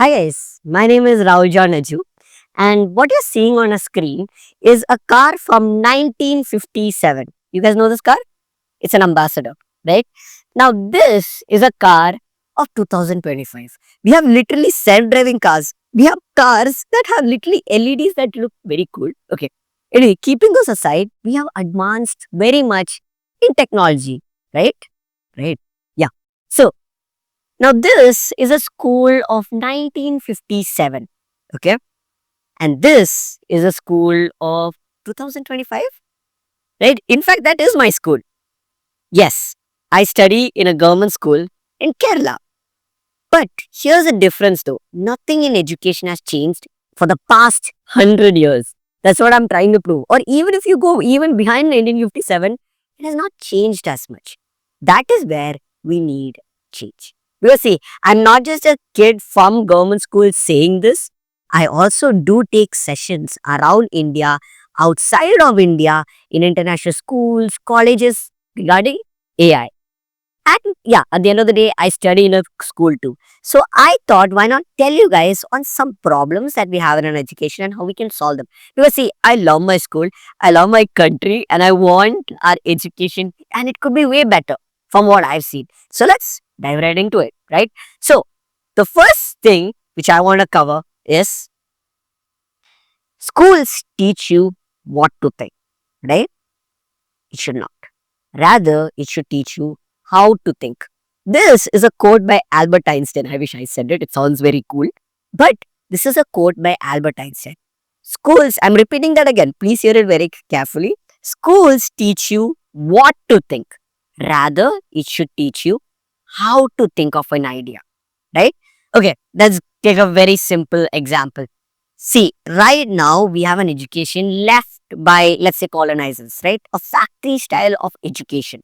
Hi guys, my name is Rahul John Aju, and what you're seeing on a screen is a car from 1957. You guys know this car? It's an Ambassador, right? Now, this is a car of 2025. We have literally self-driving cars. We have cars that have literally LEDs that look very cool. Okay. Anyway, keeping those aside, we have advanced very much in technology, right? Right. Yeah. So, now, this is a school of 1957, okay? And this is a school of 2025, right? In fact, that is my school. Yes, I study in a government school in Kerala. But here's the difference though. Nothing in education has changed for the past 100 years. That's what I'm trying to prove. Or even if you go even behind 1957, it has not changed as much. That is where we need change. Because see, I'm not just a kid from government school saying this. I also do take sessions around India, outside of India, in international schools, colleges regarding AI. And yeah, at the end of the day, I study in a school too. So I thought, why not tell you guys on some problems that we have in an education and how we can solve them. Because see, I love my school, I love my country, and I want our education, and it could be way better from what I've seen. So let's dive right into it, right? So the first thing which I want to cover is schools teach you what to think, right? It should not. Rather, it should teach you how to think. This is a quote by Albert Einstein. I wish I said it. It sounds very cool. But this is a quote by Albert Einstein. Schools, I'm repeating that again. Please hear it very carefully. Schools teach you what to think. Rather, it should teach you how to think of an idea. Right? Okay, let's take a very simple example. See, right now we have an education left by, let's say, colonizers, right? A factory style of education.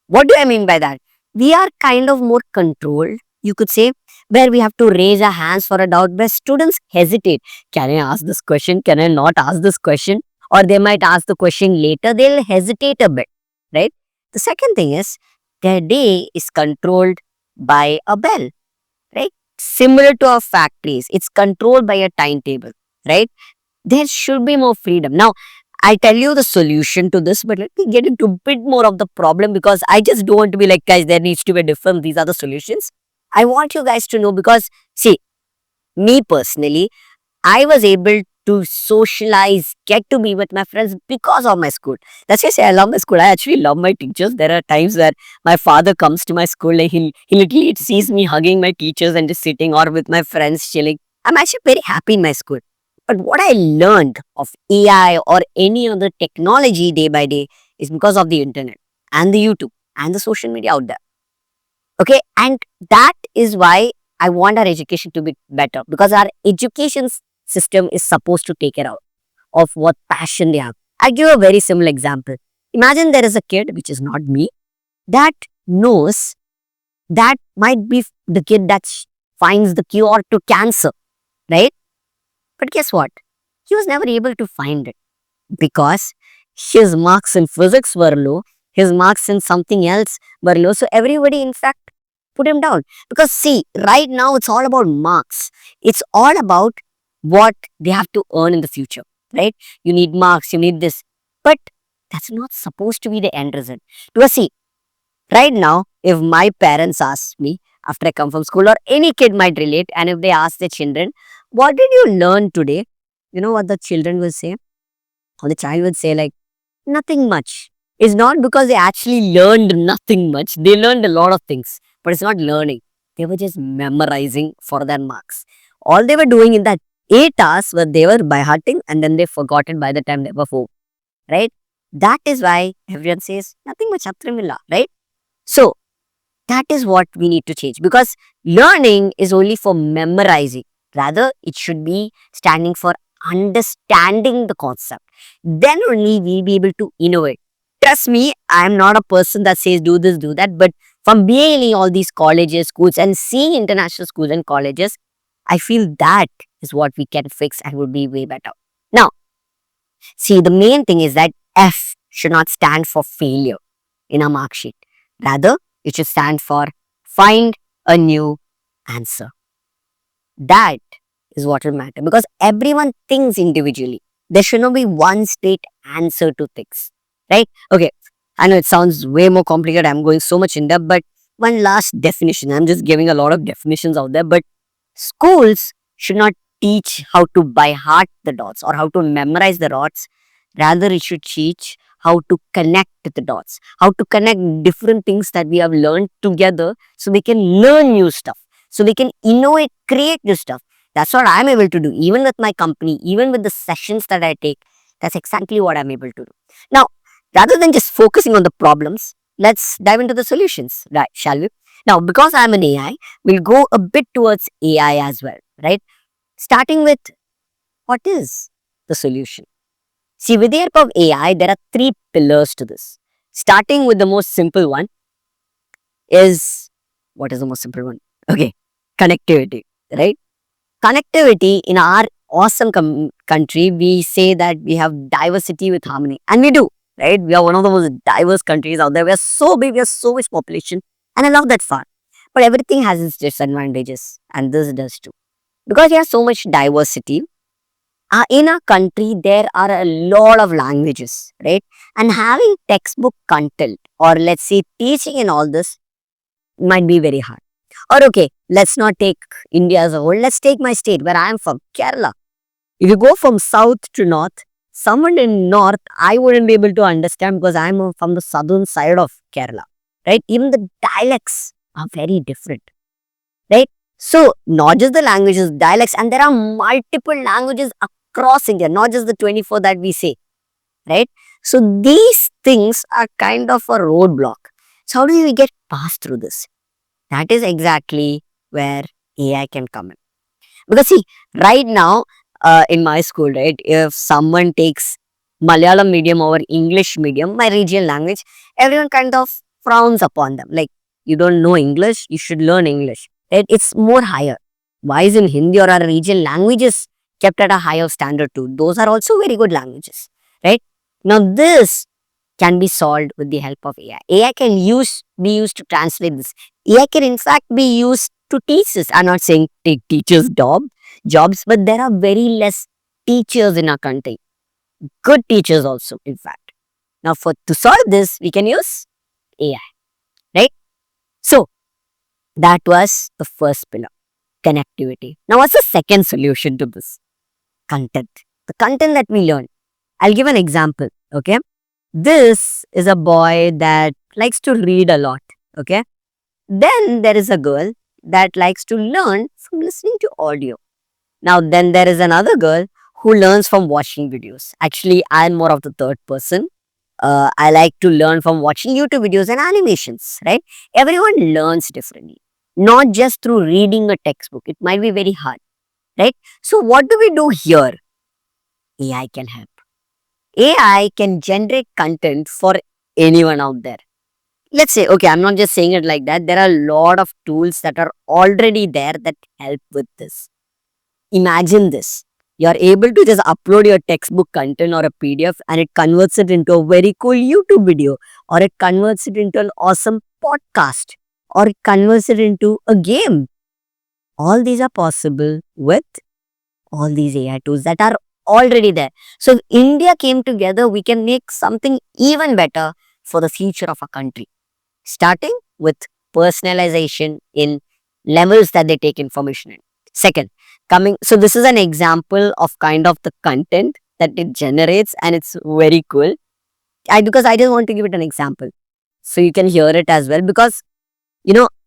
What do I mean by that? We are kind of more controlled, you could say, where we have to raise our hands for a doubt, where students hesitate. Can I ask this question? Can I not ask this question? Or they might ask the question later, they'll hesitate a bit, right? The second thing is, their day is controlled by a bell, right? Similar to our factories, it's controlled by a timetable, right? There should be more freedom. Now, I tell you the solution to this, but let me get into a bit more of the problem because I just don't want to be like, guys, there needs to be a difference. These are the solutions. I want you guys to know because, see, me personally, I was able to socialize, get to be with my friends because of my school. That's why I say I love my school. I actually love my teachers. There are times where my father comes to my school and he literally sees me hugging my teachers and just sitting or with my friends chilling. I'm actually very happy in my school. But what I learned of AI or any other technology day by day is because of the internet and the YouTube and the social media out there. Okay. And that is why I want our education to be better because our education system is supposed to take care of what passion they have. I give a very simple example. Imagine there is a kid, which is not me, that knows that might be the kid that finds the cure to cancer, right? But guess what? He was never able to find it because his marks in physics were low, his marks in something else were low. So everybody, in fact, put him down. Because see, right now it's all about marks. It's all about what they have to earn in the future, right? You need marks, you need this. But that's not supposed to be the end result. Because see, right now, if my parents ask me after I come from school, or any kid might relate, and if they ask their children, what did you learn today? You know what the children will say? Or the child would say, like, nothing much. It's not because they actually learned nothing much. They learned a lot of things, but it's not learning. They were just memorizing for their marks. All they were doing in that 8 hours were they were by hearting and then they forgot it by the time they were 4. Right? That is why everyone says nothing much Atramilla, right? So that is what we need to change because learning is only for memorizing. Rather, it should be standing for understanding the concept. Then only we'll be able to innovate. Trust me, I am not a person that says do this, do that, but from being in all these colleges, schools, and seeing international schools and colleges, I feel that is what we can fix and would be way better. Now, see, the main thing is that F should not stand for failure in a mark sheet. Rather, it should stand for find a new answer. That is what will matter because everyone thinks individually. There should not be one straight answer to things, right? Okay, I know it sounds way more complicated. I'm going so much in depth, but one last definition. I'm just giving a lot of definitions out there, but schools should not teach how to by heart the dots or how to memorize the dots. Rather, it should teach how to connect the dots, how to connect different things that we have learned together so we can learn new stuff, so we can innovate, create new stuff. That's what I'm able to do, even with my company, even with the sessions that I take. That's exactly what I'm able to do. Now, rather than just focusing on the problems, let's dive into the solutions, right? Shall we? Now, because I'm an AI, we'll go a bit towards AI as well, right? Starting with what is the solution? See, with the help of AI, there are three pillars to this. Starting with the most simple one is what is the most simple one? Okay, connectivity, right? Connectivity in our awesome country, we say that we have diversity with harmony, and we do, right? We are one of the most diverse countries out there. We are so big, we have so much population, and I love that fact. But everything has its disadvantages, and this does too. Because we have so much diversity, in our country, there are a lot of languages, right? And having textbook content, or let's say teaching in all this, might be very hard. Or okay, let's not take India as a whole. Let's take my state where I am from, Kerala. If you go from south to north, someone in north, I wouldn't be able to understand because I'm from the southern side of Kerala, right? Even the dialects are very different, right? So not just the languages, dialects, and there are multiple languages across India, not just the 24 that we say, right? So these things are kind of a roadblock. So how do we get past through this? That is exactly where AI can come in. Because see, right now in my school, right, if someone takes Malayalam medium over English medium, my regional language, everyone kind of frowns upon them. Like, you don't know English, you should learn English. Right? It's more higher. Why is in Hindi or our regional languages kept at a higher standard too? Those are also very good languages. Right? Now, this can be solved with the help of AI. AI can be used to translate this. AI can in fact be used to teach this. I'm not saying take teachers' jobs, but there are very less teachers in our country. Good teachers also, in fact. Now, for to solve this, we can use AI, right? So that was the first pillar, connectivity. Now, what's the second solution to this? Content. The content that we learn. I'll give an example. Okay. This is a boy that likes to read a lot. Okay. Then there is a girl that likes to learn from listening to audio. Now, then there is another girl who learns from watching videos. Actually, I'm more of the third person. I like to learn from watching YouTube videos and animations, right? Everyone learns differently, not just through reading a textbook. It might be very hard, right? So, what do we do here? AI can help. AI can generate content for anyone out there. Let's say, okay, I'm not just saying it like that. There are a lot of tools that are already there that help with this. Imagine this. You're able to just upload your textbook content or a PDF and it converts it into a very cool YouTube video, or it converts it into an awesome podcast, or it converts it into a game. All these are possible with all these AI tools that are already there. So if India came together, we can make something even better for the future of our country. Starting with personalization in levels that they take information in. Second, so this is an example of kind of the content that it generates, and it's very cool. Because I just want to give it an example so you can hear it as well, because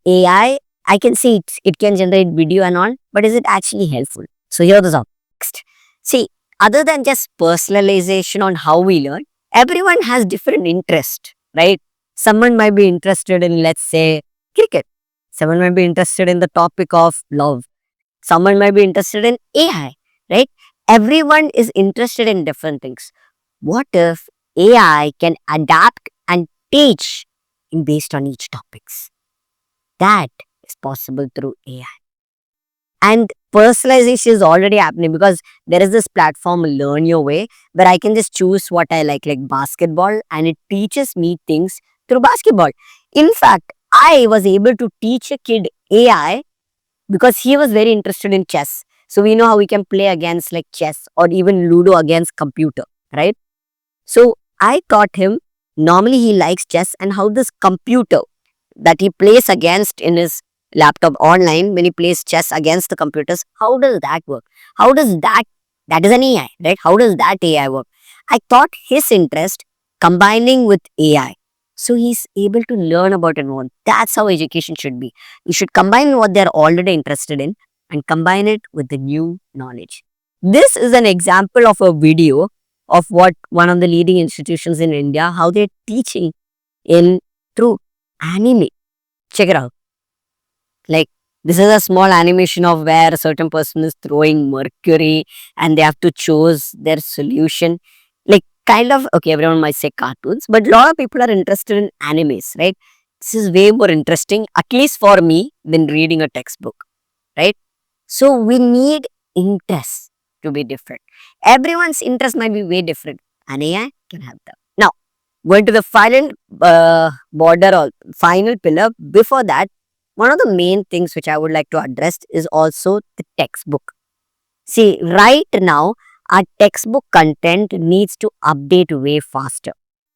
AI, I can see it can generate video and all, but is it actually helpful? So here this up next. See, other than just personalization on how we learn, everyone has different interest, right? Someone might be interested in, let's say, cricket. Someone might be interested in the topic of love. Someone might be interested in AI, right? Everyone is interested in different things. What if AI can adapt and teach based on each topics? That is possible through AI. And personalization is already happening because there is this platform, Learn Your Way, where I can just choose what I like basketball, and it teaches me things through basketball. In fact, I was able to teach a kid AI because he was very interested in chess. So we know how we can play against like chess or even Ludo against computer, right? So I taught him, normally he likes chess and how this computer that he plays against in his laptop online, when he plays chess against the computers, how does that work? How does that is an AI, right? How does that AI work? I thought his interest combining with AI. So he's able to learn about it more. That's how education should be. You should combine what they're already interested in and combine it with the new knowledge. This is an example of a video of what one of the leading institutions in India, how they're teaching in through anime. Check it out. Like, this is a small animation of where a certain person is throwing mercury and they have to choose their solution. Like, kind of, okay, everyone might say cartoons, but a lot of people are interested in animes, right? This is way more interesting, at least for me, than reading a textbook, right? So, we need interests to be different. Everyone's interest might be way different, and AI can help them. Now, going to the final border or final pillar, before that, one of the main things which I would like to address is also the textbook. See, right now, our textbook content needs to update way faster.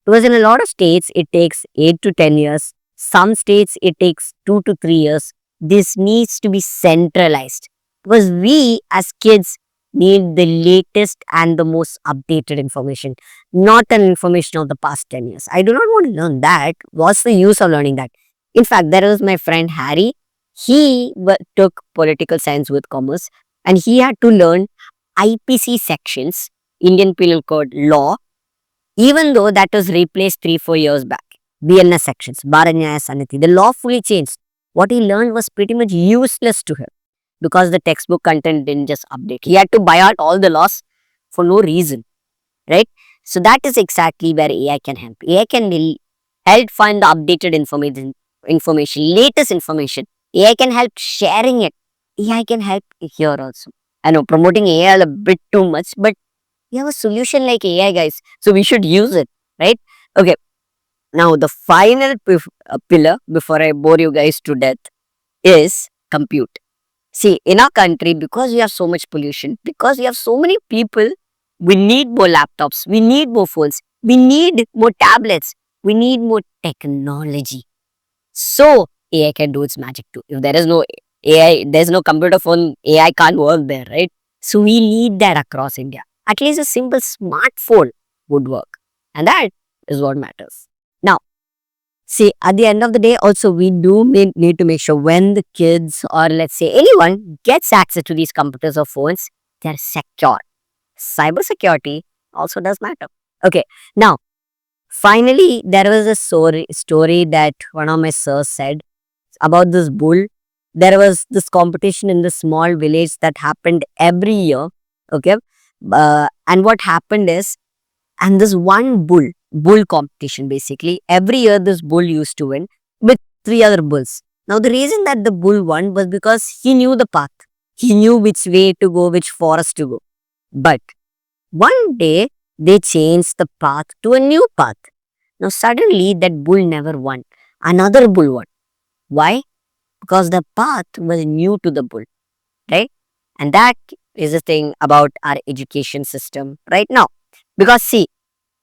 Because in a lot of states, it takes 8 to 10 years. Some states, it takes 2 to 3 years. This needs to be centralized. Because we as kids need the latest and the most updated information, not an information of the past 10 years. I do not want to learn that. What's the use of learning that? In fact, there was my friend Harry. He took political science with commerce and he had to learn IPC sections, Indian Penal Code law, even though that was replaced 3-4 years back. BNS sections, Bharanyaya Saniti, the law fully changed. What he learned was pretty much useless to him because the textbook content didn't just update. He had to buy out all the laws for no reason, right? So that is exactly where AI can help. AI can help find the updated information, latest information. AI can help sharing it. AI can help here also. I know promoting AI is a bit too much, but we have a solution like AI, guys. So we should use it, right? Okay. Now the final pillar before I bore you guys to death is compute. See, in our country, because we have so much pollution, because we have so many people, we need more laptops, we need more phones, we need more tablets, we need more technology. So AI can do its magic too. If there is no AI, there's no computer phone, AI can't work there, right? So we need that across India. At least a simple smartphone would work. And that is what matters. Now, see, at the end of the day, also we do need to make sure when the kids or let's say anyone gets access to these computers or phones, they're secure. Cybersecurity also does matter. Okay, now finally, there was a story that one of my sirs said about this bull. There was this competition in the small village that happened every year. Okay, and what happened is, and this one bull competition basically, every year this bull used to win with three other bulls. Now, the reason that the bull won was because he knew the path, he knew which way to go, which forest to go. But one day, they changed the path to a new path. Now, suddenly, that bull never won. Another bull won. Why? Because the path was new to the bull, right? And that is the thing about our education system right now. Because, see,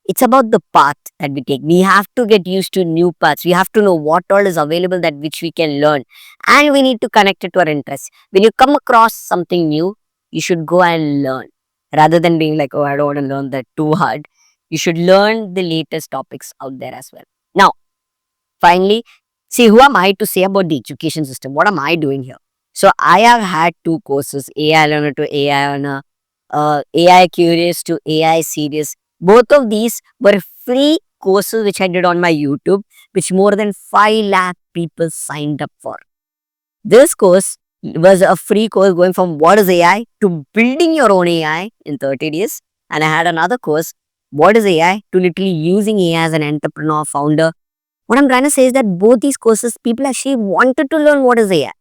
it's about the path that we take. We have to get used to new paths. We have to know what all is available that which we can learn. And we need to connect it to our interests. When you come across something new, you should go and learn rather than being like, oh, I don't want to learn that too hard. You should learn the latest topics out there as well. Now, finally, see, who am I to say about the education system? What am I doing here? So, I have had two courses, AI Learner to AI Learner, AI Curious to AI Serious. Both of these were free courses which I did on my YouTube, which more than 5 lakh people signed up for. This course was a free course going from what is AI to building your own AI in 30 days. And I had another course, what is AI, to literally using AI as an entrepreneur, founder. What I'm trying to say is that both these courses, people actually wanted to learn what is AI.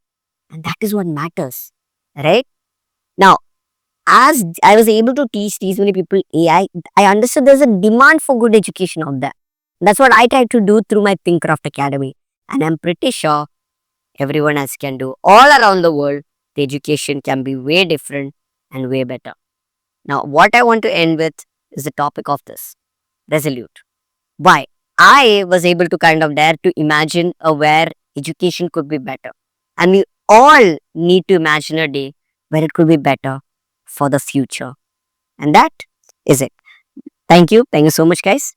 And that is what matters, right? Now, as I was able to teach these many people AI, I understood there's a demand for good education out there. That's what I tried to do through my Thinkcraft Academy. And I'm pretty sure everyone else can do all around the world the education can be way different and way better. Now, what I want to end with is the topic of this resolute. Why? I was able to kind of dare to imagine where education could be better. And we all need to imagine a day where it could be better for the future. And that is it. Thank you. Thank you so much, guys.